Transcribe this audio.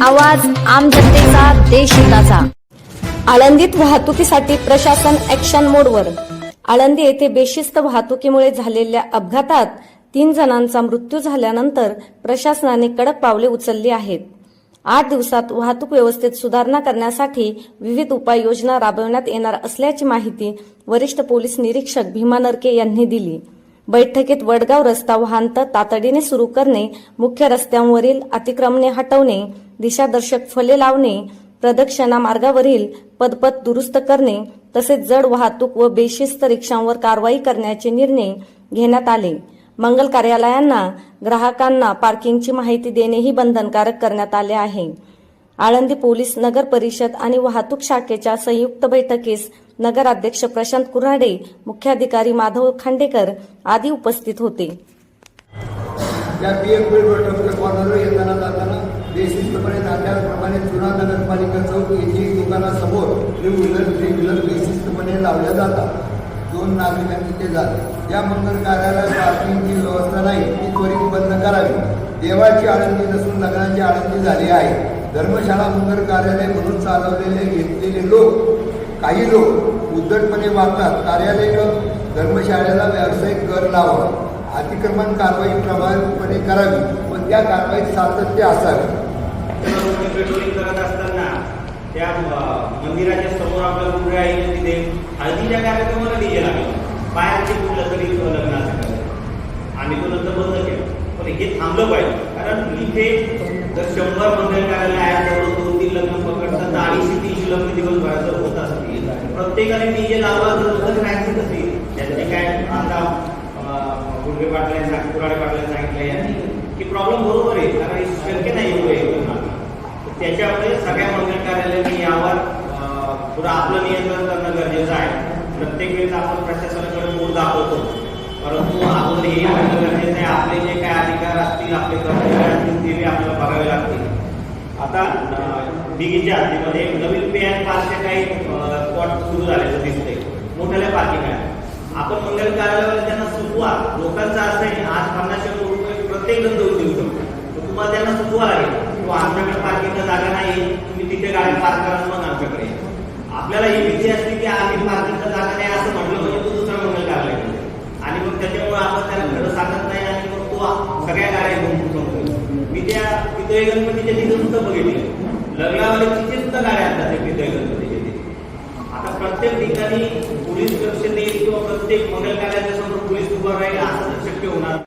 आवाज आम जनतेचा, देशहिताचा। आळंदीत वाहतुकीसाठी प्रशासन ऍक्शन मोडवर। आळंदी येथे बेशिस्त वाहतुकीमुळे झालेल्या अपघातात 3 जणांचा मृत्यू झाल्यानंतर प्रशासनाने कडक पावले उचलली आहेत। 8 दिवसात वाहतूक व्यवस्थेत सुधारणा करण्यासाठी विविध उपाययोजना राबवण्यात येणार असल्याची माहिती वरिष्ठ पोलीस निरीक्षक भीमा नरके यांनी दिली। बैठकीत वडगाव रस्ता वाहनतळ तातडीने सुरू करणे, मुख्य रस्त्यांवरील अतिक्रमणे हटवणे, दिशादर्शक फले लावणे, प्रदक्षिणा मार्गावरील पदपथ दुरुस्त करणे तसेच जड वाहतूक व बेशिस्त रिक्षांवर कारवाई करण्याचे निर्णय घेण्यात आले। मंगल कार्यालयांना ग्राहकांना पार्किंगची माहिती देणेही बंधनकारक करण्यात आले आहे। आळंदी पोलीस नगर परिषद आणि वाहतूक शाखेच्या संयुक्त बैठकीस नगराध्यक्ष प्रशांत कुऱ्हाडे, मुख्याधिकारी माधव खांडेकर आदी उपस्थित होते। या पीएम कॉर्नरवर येताना जाताना बेशिस्तपणे नाट्याप्रमाणे जुना नगरपालिका चौक येथे दुकानासमोर 3 व्हीलर बेशिस्तपणे लावल्या जातात। 2 नागरिकांनी ते झाले। या मंगल कार्यालयात पार्किंगची व्यवस्था नाही, ती त्वरित बंद करावी। देवाची आळंदी नसून लग्नाची आळंदी झाली आहे। धर्मशाळा मंगल कार्यालय म्हणून चालवलेले घेतलेले काही लोक उद्धटपणे वागतात। कार्यालय धर्मशाळेला व्यावसायिक कर लावा, अतिक्रमण कारवाई प्रभावीपणे करावी व त्या कारवाईत सातत्य असावे। पेट्रोलिंग करत असताना त्या मंदिराच्या समोर आपल्या गुरुजी आहे तिथे हळदीच्या कार्यक्रमाला डीजे लागला, बाहेरचे कुठलं तरी लग्न असं आणि तो नंतर बंद केलं। पण हे थांबलं पाहिजे, कारण इथे जर 100 मंगल कार्यालय आहे तर 2-3 लग्न पकडतात तर 250-300 लग्न दिवसभरात जर होत असतील, प्रत्येकाने डीजे लावला तर राहायचं कसे? त्याचे काय आता गुडगे पाटलांनी कुऱ्हाडे पाटलांनी सांगितलं की प्रॉब्लेम बरोबर आहे, कारण शक्य नाही एवढं त्याच्यामुळे सगळ्या मंगल कार्यालयांनी यावर पुढे आपलं नियंत्रण करणं गरजेचं आहे। प्रत्येक वेळेस आपण प्रशासनाकडे बोट दाखवतो, परंतु आपण हे म्हणणं गरजेचं आहे आपले जे काय अधिकार असतील, आपले कर्तव्य असतील ते आपल्याला बघावे लागतील। आता दिघीच्या हद्दीमध्ये नवीन पे अँड पासचे काही स्पॉट सुरू झाल्याचं दिसतंय, मोठ्याला पार्किंग आहे। आपण मंगल कार्यालयावर त्यांना सुचवा, लोकांचं असं आहे आज 50-100 रुपये प्रत्येक जण देऊ शकतो, तर तुम्हाला त्यांना सुचवा लागेल किंवा आमच्याकडे पार्किंगला जागा नाही, तुम्ही तिथे गाडी पार्क करा मग आमच्याकडे। आपल्याला ही भीती असते की आम्ही पार्किंगला जागा नाही असं म्हटलं म्हणजे तो दुसरा मंगल कार्यालय आणि मग त्याच्यामुळे आपण त्याला खरं सांगत नाही आणि मग तो सगळ्या गाड्या घेऊन संपतो। मी त्या पितळे गणपतीच्या तिथे सुद्धा बघितले, लग्नामध्ये तिथे सुद्धा गाड्या आणतात ते पितळे गणपतीच्या तिथे। आता प्रत्येक ठिकाणी पोलीस लक्ष देईल किंवा प्रत्येक मंगल कार्यालयाच्या समोर पोलीस उभा राहील असं शक्य होणार